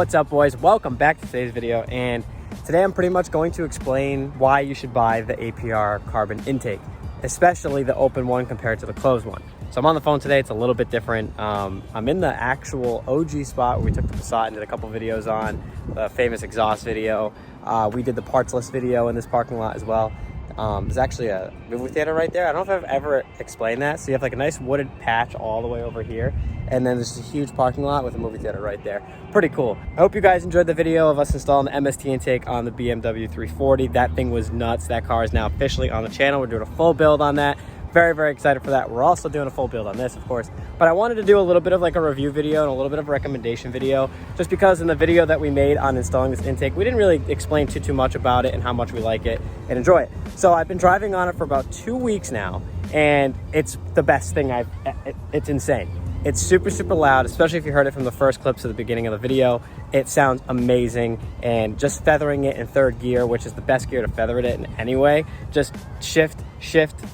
What's up, boys? Welcome back to today's video, and today I'm pretty much going to explain why you should buy the APR Carbon Intake, especially the open one compared to the closed one. So I'm on the phone today. It's a little bit different. I'm in the actual OG spot where we took the Passat and did a couple videos on the famous exhaust video. We did the parts list video in this parking lot as well. There's actually a movie theater right there. I don't know if I've ever explained that. So you have like a nice wooded patch all the way over here, and then there's a huge parking lot with a movie theater right there. Pretty cool. I hope you guys enjoyed the video of us installing the MST intake on the BMW 340. That thing was nuts. That car is now officially on the channel. We're doing a full build on that. Very, very excited for that. We're also doing a full build on this, of course, but I wanted to do a little bit of like a review video and a little bit of a recommendation video, just because in the video that we made on installing this intake, we didn't really explain too much about it and how much we like it and enjoy it. So I've been driving on it for about 2 weeks now, and it's the best thing it's insane. It's super, super loud, especially if you heard it from the first clips at the beginning of the video. It sounds amazing, and just feathering it in third gear, which is the best gear to feather it in anyway, just shift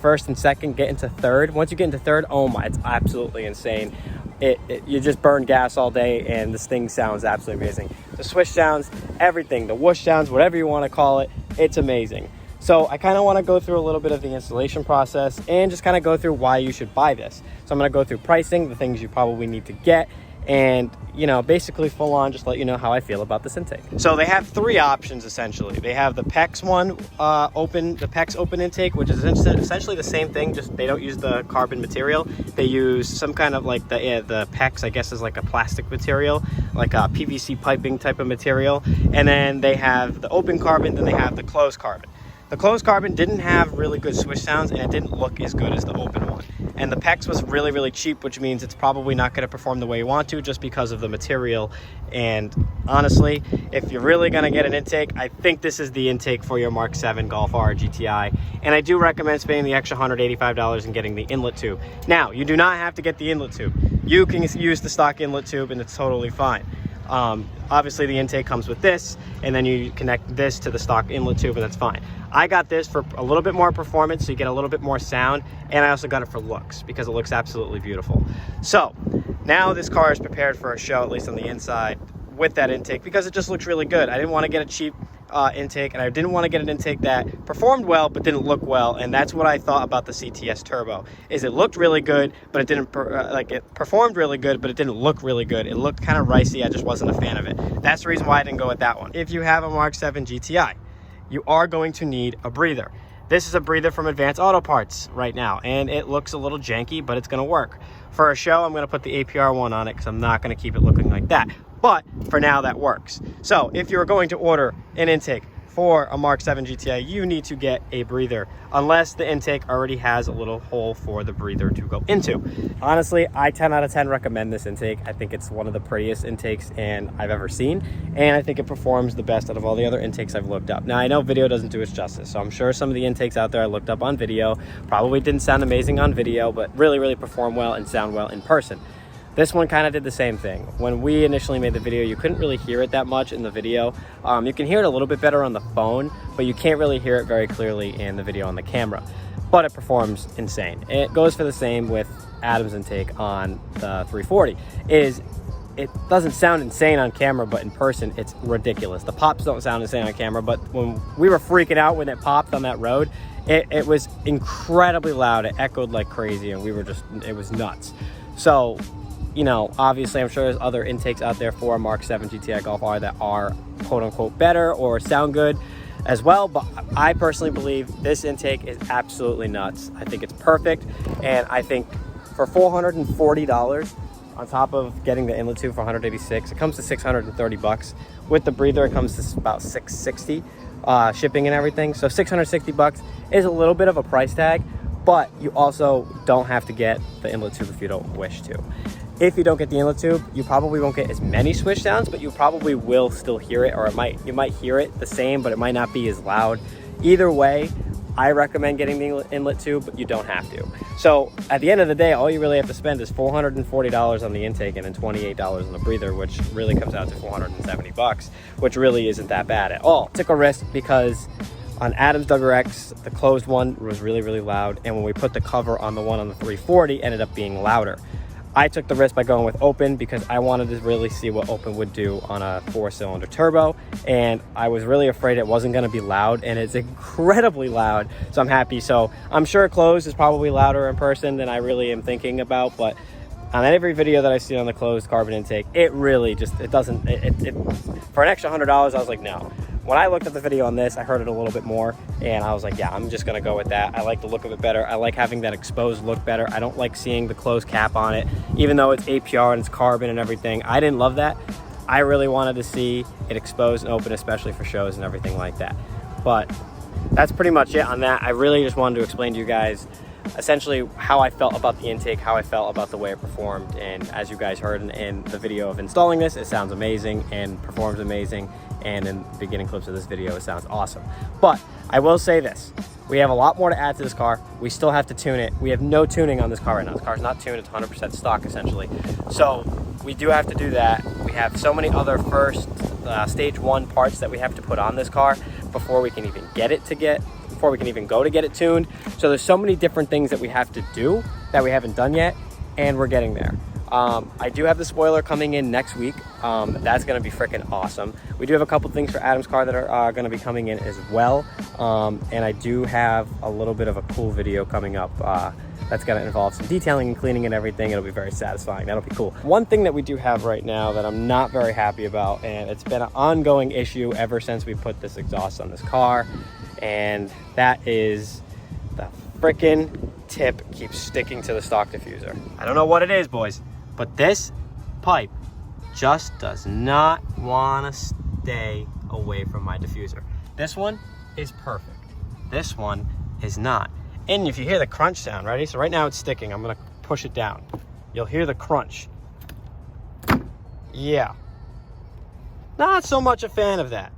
first and second, get into third. Once you get into third, oh my, it's absolutely insane. You just burn gas all day, and this thing sounds absolutely amazing. The switch sounds, everything, the whoosh sounds, whatever you want to call it, it's amazing. So I kind of want to go through a little bit of the installation process and just kind of go through why you should buy this. So I'm going to go through pricing, the things you probably need to get, and basically full on just let you know how I feel about this intake. So they have three options essentially. They have the PEX one the PEX open intake, which is essentially the same thing, just they don't use the carbon material. They use some kind of like the PEX, I guess, is like a plastic material, like a PVC piping type of material. And then they have the open carbon, then they have the closed carbon. The closed carbon didn't have really good switch sounds, and it didn't look as good as the open one. And the PEX was really, really cheap, which means it's probably not going to perform the way you want to just because of the material. And honestly, if you're really going to get an intake, I think this is the intake for your MK7 Golf R GTI. And I do recommend spending the extra $185 and getting the inlet tube. Now, you do not have to get the inlet tube. You can use the stock inlet tube, and it's totally fine. Obviously the intake comes with this, and then you connect this to the stock inlet tube, and that's fine. I got this for a little bit more performance, so you get a little bit more sound, and I also got it for looks because it looks absolutely beautiful. So now this car is prepared for a show, at least on the inside, with that intake, because it just looks really good. I didn't want to get a cheap intake, and I didn't want to get an intake that performed well but didn't look well. And that's what I thought about the CTS Turbo, is it looked really good, but it didn't it performed really good, but it didn't look really good. It looked kind of ricey. I just wasn't a fan of it. That's the reason why I didn't go with that one. If you have a MK7 GTI, you are going to need a breather. This is a breather from Advanced Auto Parts right now, and it looks a little janky, but it's going to work. For a show, I'm going to put the APR one on it because I'm not going to keep it looking like that. But for now, that works. So if you're going to order an intake for a MK7 GTI, you need to get a breather, unless the intake already has a little hole for the breather to go into. Honestly, I 10 out of 10 recommend this intake. I think it's one of the prettiest intakes I've ever seen, and I think it performs the best out of all the other intakes I've looked up. Now, I know video doesn't do its justice, so I'm sure some of the intakes out there I looked up on video probably didn't sound amazing on video, but really, really perform well and sound well in person. This one kind of did the same thing. When we initially made the video, you couldn't really hear it that much in the video. You can hear it a little bit better on the phone, but you can't really hear it very clearly in the video on the camera. But it performs insane. It goes for the same with Adam's intake on the 340. It doesn't sound insane on camera, but in person, it's ridiculous. The pops don't sound insane on camera, but when we were freaking out when it popped on that road, it was incredibly loud. It echoed like crazy, and it was nuts. So, obviously, I'm sure there's other intakes out there for a MK7 GTI Golf R that are quote-unquote better or sound good as well, but I personally believe this intake is absolutely nuts. I think it's perfect, and I think for $440, on top of getting the inlet tube for $186, it comes to $630. With the breather, it comes to about $660, shipping and everything. So $660 is a little bit of a price tag, but you also don't have to get the inlet tube if you don't wish to. If you don't get the inlet tube, you probably won't get as many switch sounds, but you probably will still hear it, or you might hear it the same, but it might not be as loud. Either way, I recommend getting the inlet tube, but you don't have to. So at the end of the day, all you really have to spend is $440 on the intake and then $28 on the breather, which really comes out to $470, which really isn't that bad at all. Took a risk because on Adam's WRX, the closed one was really, really loud, and when we put the cover on the one on the 340, it ended up being louder. I took the risk by going with open because I wanted to really see what open would do on a 4-cylinder turbo, and I was really afraid it wasn't going to be loud, and it's incredibly loud, so I'm happy. So I'm sure closed is probably louder in person than I really am thinking about, but on every video that I've seen on the closed carbon intake, it really just, it doesn't, for an extra $100, I was like, no. When I looked at the video on this, I heard it a little bit more, and I was like, yeah, I'm just gonna go with that. I like the look of it better. I like having that exposed look better. I don't like seeing the closed cap on it, even though it's APR and it's carbon and everything. I didn't love that. I really wanted to see it exposed and open, especially for shows and everything like that. But that's pretty much it on that. I really just wanted to explain to you guys essentially how I felt about the intake, how I felt about the way it performed, and as you guys heard in the video of installing this, it sounds amazing and performs amazing, and in the beginning clips of this video, it sounds awesome. But I will say this, we have a lot more to add to this car. We still have to tune it. We have no tuning on this car right now. This car's not tuned, it's 100% stock essentially. So we do have to do that. We have so many other first stage 1 parts that we have to put on this car before we can even before we can even go to get it tuned. So there's so many different things that we have to do that we haven't done yet, and we're getting there. I do have the spoiler coming in next week. That's gonna be freaking awesome. We do have a couple things for Adam's car that are gonna be coming in as well. And I do have a little bit of a cool video coming up that's gonna involve some detailing and cleaning and everything. It'll be very satisfying. That'll be cool. One thing that we do have right now that I'm not very happy about, and it's been an ongoing issue ever since we put this exhaust on this car, and that is the freaking tip keeps sticking to the stock diffuser. I don't know what it is, boys, but this pipe just does not want to stay away from my diffuser. This one is perfect. This one is not. And if you hear the crunch sound, ready? So right now it's sticking. I'm gonna push it down. You'll hear the crunch. Yeah. Not so much a fan of that.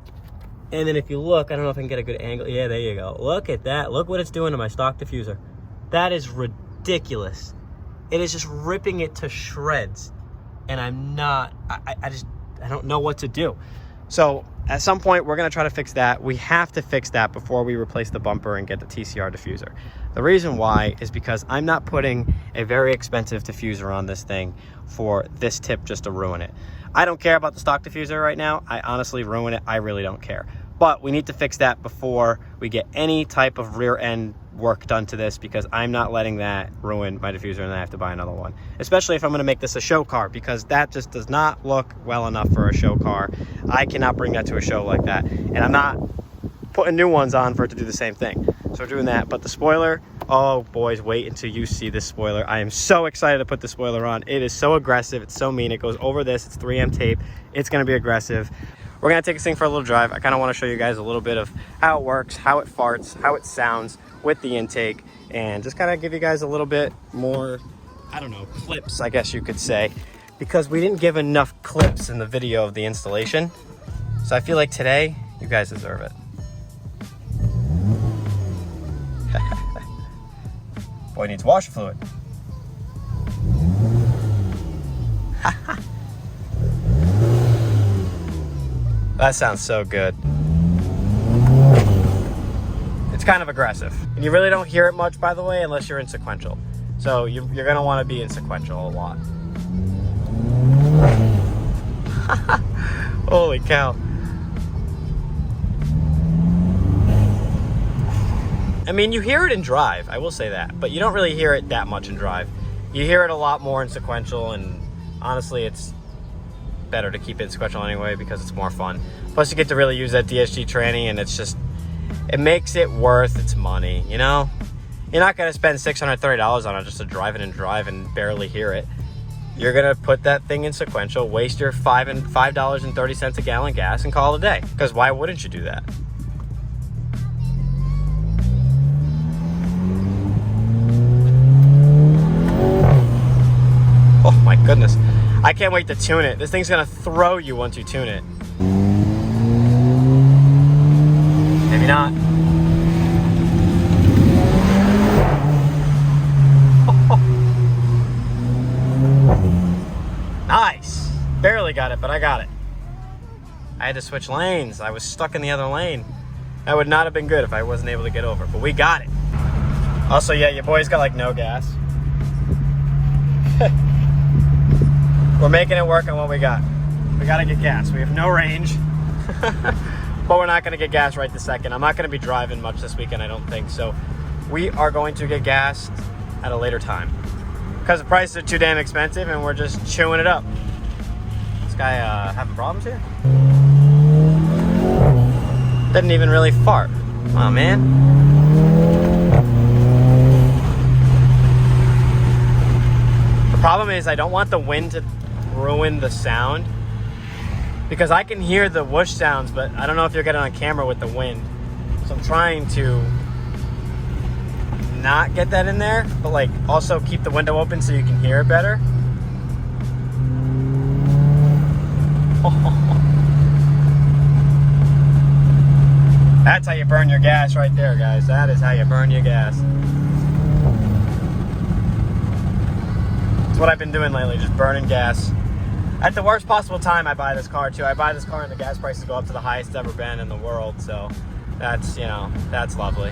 And then if you look, I don't know if I can get a good angle. Yeah, there you go. Look at that. Look what it's doing to my stock diffuser. That is ridiculous. It is just ripping it to shreds. And I'm not, I don't know what to do. So at some point, we're gonna try to fix that. We have to fix that before we replace the bumper and get the TCR diffuser. The reason why is because I'm not putting a very expensive diffuser on this thing for this tip just to ruin it. I don't care about the stock diffuser right now. I honestly ruin it. I really don't care. But we need to fix that before we get any type of rear end work done to this, because I'm not letting that ruin my diffuser and I have to buy another one. Especially if I'm gonna make this a show car, because that just does not look well enough for a show car. I cannot bring that to a show like that. And I'm not putting new ones on for it to do the same thing. So we're doing that. But the spoiler, oh boys, wait until you see this spoiler. I am so excited to put the spoiler on. It is so aggressive, it's so mean. It goes over this, it's 3M tape. It's gonna be aggressive. We're gonna take this thing for a little drive. I kinda wanna show you guys a little bit of how it works, how it farts, how it sounds with the intake, and just kinda give you guys a little bit more, I don't know, clips, I guess you could say, because we didn't give enough clips in the video of the installation. So I feel like today, you guys deserve it. Boy needs washer fluid. That sounds so good. It's kind of aggressive. And you really don't hear it much, by the way, unless you're in sequential. So you're gonna wanna be in sequential a lot. Holy cow. I mean, you hear it in drive, I will say that, but you don't really hear it that much in drive. You hear it a lot more in sequential, and honestly, it's better to keep it in sequential anyway because it's more fun. Plus, you get to really use that DSG tranny, and it's just, it makes it worth its money, you know? You're not gonna spend $630 on it just to drive it and drive and barely hear it. You're gonna put that thing in sequential, waste your $5.30 a gallon gas, and call it a day. Because why wouldn't you do that? Oh my goodness. I can't wait to tune it. This thing's gonna throw you once you tune it. Maybe not. Nice. Barely got it, but I got it. I had to switch lanes. I was stuck in the other lane. That would not have been good if I wasn't able to get over, but we got it. Also, yeah, your boy's got like no gas. We're making it work on what we got. We gotta get gas. We have no range, but we're not gonna get gas right this second. I'm not gonna be driving much this weekend, I don't think. So we are going to get gas at a later time because the prices are too damn expensive and we're just chewing it up. This guy having problems here? Didn't even really fart. Oh man. The problem is I don't want the wind to ruin the sound because I can hear the whoosh sounds, but I don't know if you'll get it on camera with the wind. So I'm trying to not get that in there, but like also keep the window open so you can hear it better. That's how you burn your gas right there, guys. That is how you burn your gas. That's what I've been doing lately, just burning gas. At the worst possible time, I buy this car too. I buy this car and the gas prices go up to the highest it's ever been in the world. So that's, you know, that's lovely.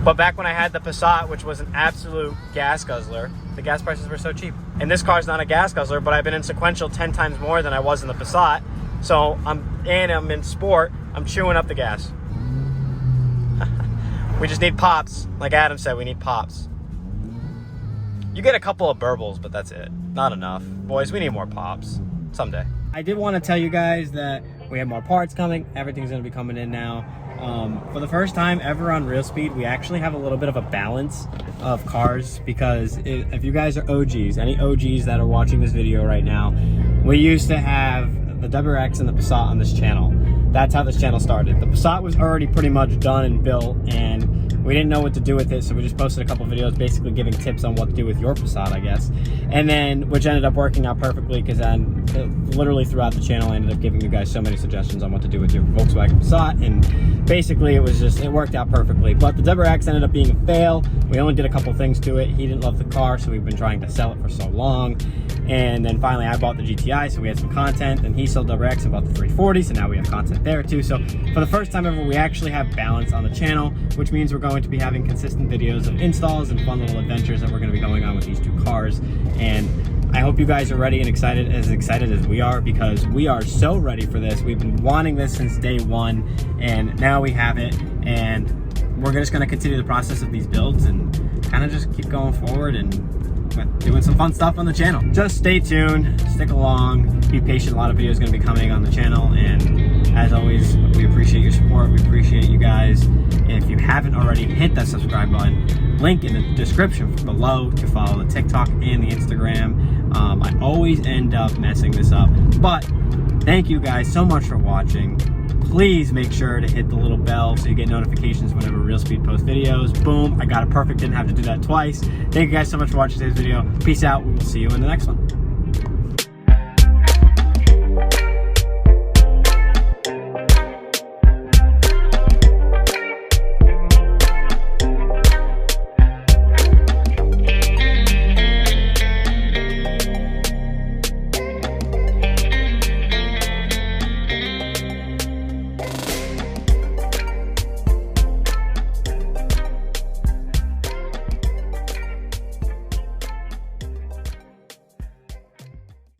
But back when I had the Passat, which was an absolute gas guzzler, the gas prices were so cheap. And this car's not a gas guzzler, but I've been in sequential 10 times more than I was in the Passat. So I'm in sport, I'm chewing up the gas. We just need pops. Like Adam said, we need pops. You get a couple of burbles, but that's it. Not enough. Boys, we need more pops. Someday. I did want to tell you guys that we have more parts coming. Everything's going to be coming in now. For the first time ever on Real Speed, we actually have a little bit of a balance of cars because if you guys are OGs, any OGs that are watching this video right now, we used to have the WRX and the Passat on this channel. That's how this channel started. The Passat was already pretty much done and built, and we didn't know what to do with it, so we just posted a couple videos basically giving tips on what to do with your Passat, I guess. And then, which ended up working out perfectly because then literally throughout the channel I ended up giving you guys so many suggestions on what to do with your Volkswagen Passat, and basically it worked out perfectly. But the WRX ended up being a fail. We only did a couple things to it. He didn't love the car, so we've been trying to sell it for so long. And then finally I bought the GTI, so we had some content, and he sold WRX and bought the 340, so now we have content there too. So for the first time ever, we actually have balance on the channel, which means we're going to be having consistent videos of installs and fun little adventures that we're going to be going on with these two cars. And I hope you guys are ready and excited as we are, because we are so ready for this. We've been wanting this since day one, and now we have it, and we're just going to continue the process of these builds and kind of just keep going forward and doing some fun stuff on the channel. Just stay tuned, stick along, be patient. A lot of videos going to be coming on the channel, and as always, we appreciate your support. We appreciate you guys. If you haven't already, hit that subscribe button. Link in the description below to follow the TikTok and the Instagram. I always end up messing this up, but thank you guys so much for watching. Please make sure to hit the little bell so you get notifications whenever Real Speed posts videos. Boom, I got it perfect, didn't have to do that twice. Thank you guys so much for watching today's video. Peace out, we will see you in the next one.